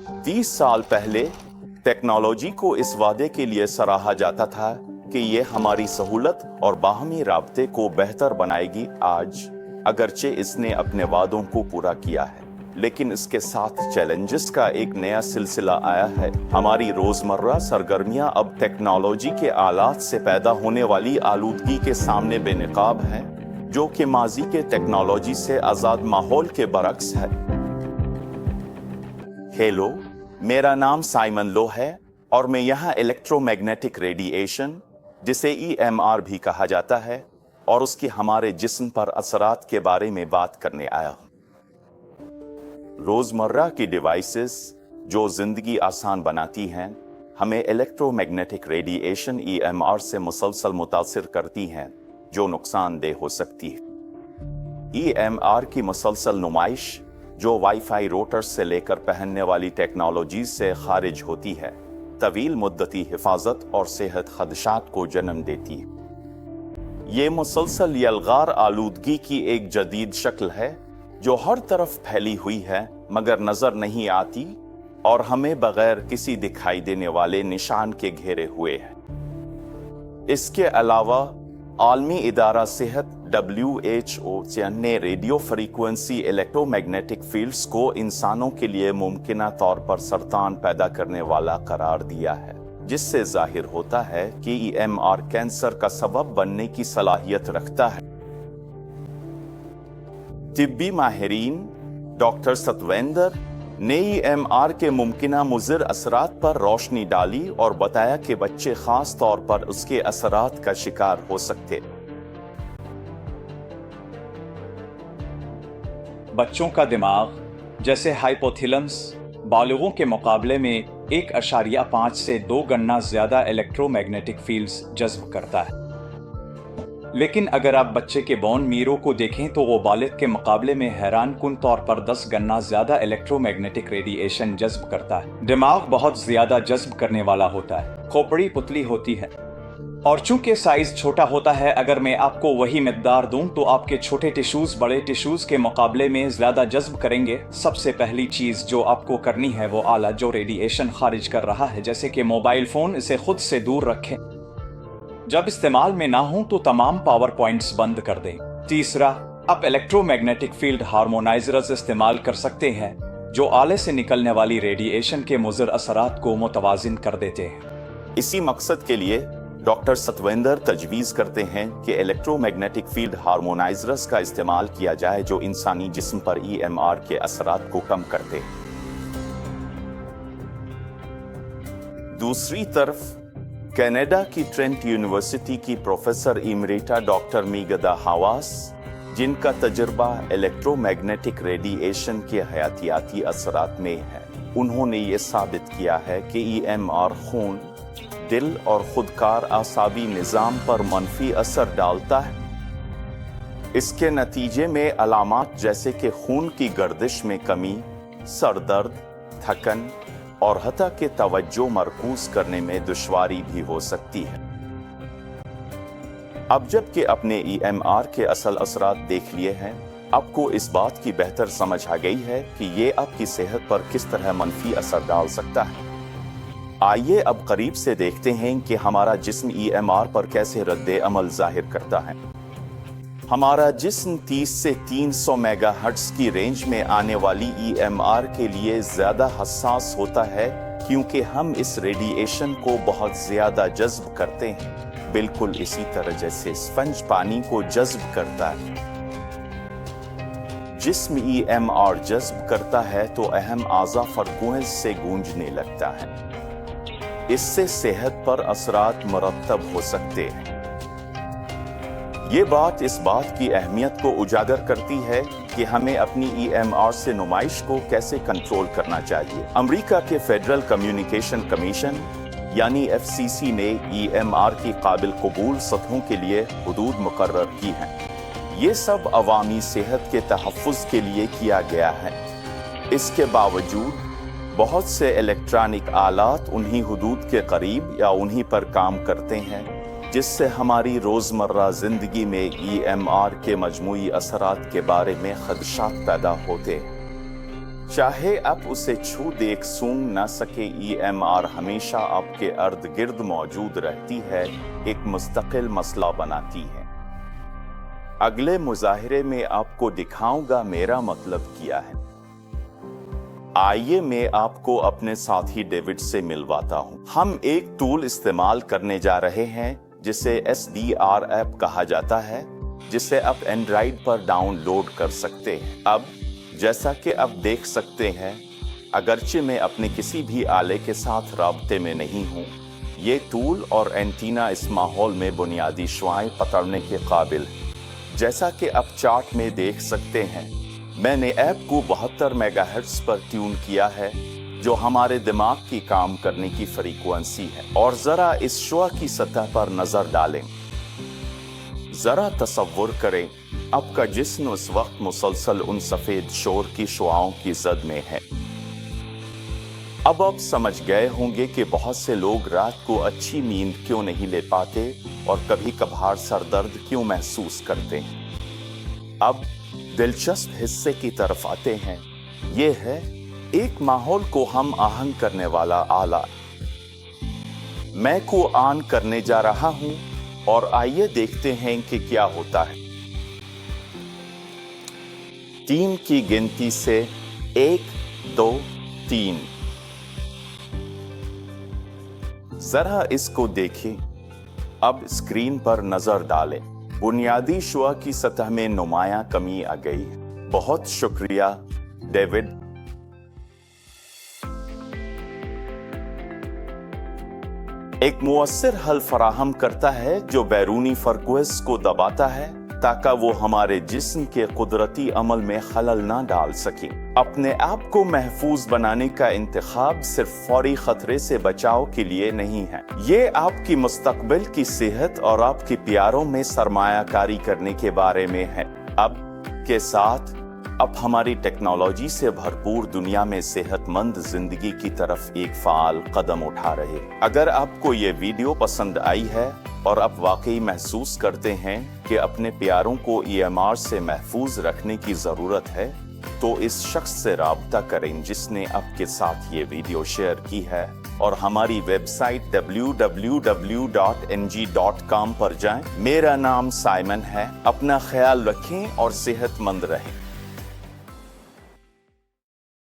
30 साल पहले टेक्नोलॉजी को इस वादे के लिए सराहा जाता था कि ये हमारी सहूलत और बाहमी राब्ते को बेहतर बनाएगी। आज अगरचे इसने अपने वादों को पूरा किया है, लेकिन इसके साथ चैलेंजेस का एक नया सिलसिला आया है। हमारी रोजमर्रा सरगर्मियां अब टेक्नोलॉजी के आलात से पैदा होने वाली आलूदगी के सामने बेनकाब हैं, जो कि माजी के टेक्नोलॉजी से आजाद माहौल के बरक्स है। हेलो, मेरा नाम साइमन लो है और मैं यहाँ इलेक्ट्रोमैग्नेटिक रेडिएशन, जिसे EMR भी कहा जाता है, और उसकी हमारे जिस्म पर असरात के बारे में बात करने आया हूँ। रोजमर्रा की डिवाइसेस जो जिंदगी आसान बनाती हैं, हमें इलेक्ट्रोमैग्नेटिक रेडिएशन EMR से मुसलसल मुतासिर करती हैं, जो नुकसानदेह हो सकती है। EMR की मुसलसल नुमाइश जो वाईफाई रोटर्स से लेकर पहनने वाली टेक्नोलॉजी से खारिज होती है, तवील मुद्दती हिफाजत और सेहत खदशात को जन्म देती है। ये मुसलसल यलगार आलूदगी की एक जदीद शक्ल है जो हर तरफ फैली हुई है मगर नजर नहीं आती और हमें बगैर किसी दिखाई देने वाले निशान के घेरे हुए है। इसके अलावा आलमी इदारा सेहत WHO ने रेडियो फ्रीक्वेंसी इलेक्ट्रोमैग्नेटिक फील्ड्स को इंसानों के लिए मुमकिना तौर पर सरतान पैदा करने वाला करार दिया है, जिससे जाहिर होता है कि EMR कैंसर का सबब बनने की सलाहियत रखता है। तिब्बी माहिरीन डॉक्टर सतवेंद्र ने EMR के मुमकिना मुज़िर असरात पर रोशनी डाली और बताया कि बच्चे खास तौर पर उसके असरात का शिकार हो सकते। बच्चों का दिमाग जैसे हाइपोथैलेमस बालिगों के मुकाबले में 1.5 से 2 गुना ज्यादा इलेक्ट्रोमैग्नेटिक फील्ड्स जज्ब करता है। लेकिन अगर आप बच्चे के बोन मीरो को देखें तो वो बालिग के मुकाबले में हैरान कुन तौर पर 10 गुना ज्यादा इलेक्ट्रोमैग्नेटिक रेडिएशन जज्ब करता है। दिमाग बहुत ज्यादा जज्ब करने वाला होता है, खोपड़ी पुतली होती है और चूंकि साइज छोटा होता है, अगर मैं आपको वही मिकदार दूं तो आपके छोटे टिश्यूज बड़े टिश्यूज के मुकाबले में ज्यादा जज्ब करेंगे। सबसे पहली चीज जो आपको करनी है वो आला जो रेडिएशन खारिज कर रहा है, जैसे कि मोबाइल फोन, इसे खुद से दूर रखें। जब इस्तेमाल में ना हो तो तमाम पावर पॉइंट्स बंद कर दें। तीसरा, आप इलेक्ट्रोमैग्नेटिक फील्ड हार्मोनाइजर्स इस्तेमाल कर सकते हैं जो आले से निकलने वाली रेडिएशन के मुज़िर असरात को मुतवाजिन कर देते हैं। इसी मकसद के लिए डॉक्टर सतवेंद्र तजवीज करते हैं कि इलेक्ट्रोमैग्नेटिक फील्ड हार्मोनाइजर्स का इस्तेमाल किया जाए जो इंसानी जिस्म पर EMR के असरात को कम करते हैं। दूसरी तरफ कनाडा की ट्रेंट यूनिवर्सिटी की प्रोफेसर इमरिटा डॉक्टर मीगदा हवास, जिनका तजुर्बा इलेक्ट्रोमैग्नेटिक रेडिएशन के हयातियाती असरात में है, उन्होंने ये साबित किया है कि EMR खून, दिल और खुदकार आसाबी निज़ाम पर मनफी असर डालता है। इसके नतीजे में अलामात जैसे कि खून की गर्दिश में कमी, सर दर्द, थकन और हत्ता के तवज्जो मरकूज करने में दुश्वारी भी हो सकती है। अब जबकि अपने EMR के असल असरात देख लिए हैं, आपको इस बात की बेहतर समझ आ गई है कि ये आपकी सेहत पर किस तरह मनफी असर डाल सकता है। आइए अब करीब से देखते हैं कि हमारा जिस्म EMR पर कैसे रद्दे अमल जाहिर करता है। हमारा जिस्म 30 से 300 मेगाहर्ट्ज की रेंज में आने वाली EMR के लिए ज्यादा हसास होता है, क्योंकि हम इस रेडिएशन को बहुत ज्यादा जज्ब करते हैं, बिल्कुल इसी तरह जैसे स्पंज पानी को जज्ब करता है। जिस्म EMR जज्ब करता है तो अहम आज़ा फ्रीक्वेंसी से गूंजने लगता है। इससे सेहत पर असरात मुरत्तब हो सकते हैं। ये बात इस बात की अहमियत को उजागर करती है कि हमें अपनी EMR से नुमाइश को कैसे कंट्रोल करना चाहिए। अमेरिका के फेडरल कम्युनिकेशन कमीशन यानी FCC ने EMR की काबिल कबूल सतहों के लिए हुदूद मुकर्रर की हैं। ये सब अवामी सेहत के तहफ़्फ़ुज़ के लिए किया गया है। इसके बावजूद बहुत से इलेक्ट्रॉनिक आलात उन्हीं हुदूद के करीब या उन्हीं पर काम करते हैं, जिससे हमारी रोज़मर्रा ज़िंदगी में EMR के मजमूई असरात के बारे में खदशात पैदा होते हैं। चाहे आप उसे छू देख सूंघ ना सके, EMR हमेशा आपके अर्द गिर्द मौजूद रहती है, एक मुस्तकिल मसला बनाती है। अगले मुजाहिरे में आपको दिखाऊंगा मेरा मतलब क्या है। आइए मैं आपको अपने साथी डेविड से मिलवाता हूं। हम एक टूल इस्तेमाल करने जा रहे हैं जिसे SDR ऐप कहा जाता है, जिसे आप एंड्रॉइड पर डाउनलोड कर सकते हैं। अब जैसा कि आप देख सकते हैं, अगरचे मैं अपने किसी भी आले के साथ राब्ते में नहीं हूँ, ये टूल और एंटीना इस माहौल में बुनियादी शुआएं पकड़ने के काबिल है। जैसा कि आप चार्ट में देख सकते हैं, मैंने ऐप को 72 मेगाहर्ट्ज पर ट्यून किया है, जो हमारे दिमाग की काम करने की फ्रीक्वेंसी है। और जरा इस शुआ की सतह पर नजर डालें। जरा तसव्वुर करें, आपका जिस्म उस वक्त मुसलसल उन सफेद शोर की शुआओं की जद में है। अब आप समझ गए होंगे कि बहुत से लोग रात को अच्छी नींद क्यों नहीं ले पाते और कभी कभार सर दर्द क्यों महसूस करते हैं। अब दिलचस्प हिस्से की तरफ आते हैं। ये है एक माहौल को हम आहंग करने वाला आला। मैं को ऑन करने जा रहा हूं और आइए देखते हैं कि क्या होता है। 3 की गिनती से 1, 2, 3। जरा इसको देखें। अब स्क्रीन पर नजर डालें। बुनियादी शुआ की सतह में नुमायां कमी आ गई। बहुत शुक्रिया डेविड। एक मुअस्सिर हल फराहम करता है जो बैरूनी फ्रीक्वेंसी को दबाता है ताकि वो हमारे जिस्म के कुदरती अमल में खलल ना डाल सके। अपने आप को महफूज बनाने का इंतखाब सिर्फ फौरी खतरे से बचाव के लिए नहीं है, ये आपकी मुस्तकबिल की सेहत और आपके प्यारों में सरमायाकारी करने के बारे में है। अब के साथ अब हमारी टेक्नोलॉजी से भरपूर दुनिया में सेहतमंद जिंदगी की तरफ एक फाल कदम उठा रहे। अगर आपको ये वीडियो पसंद आई है और आप वाकई महसूस करते हैं कि अपने प्यारों को EMR से महफूज रखने की जरूरत है, तो इस शख्स से राब्ता करें जिसने आपके साथ ये वीडियो शेयर की है, और हमारी वेबसाइट www.ng.com पर जाएं। मेरा नाम साइमन है। अपना ख्याल रखें और सेहतमंद रहें।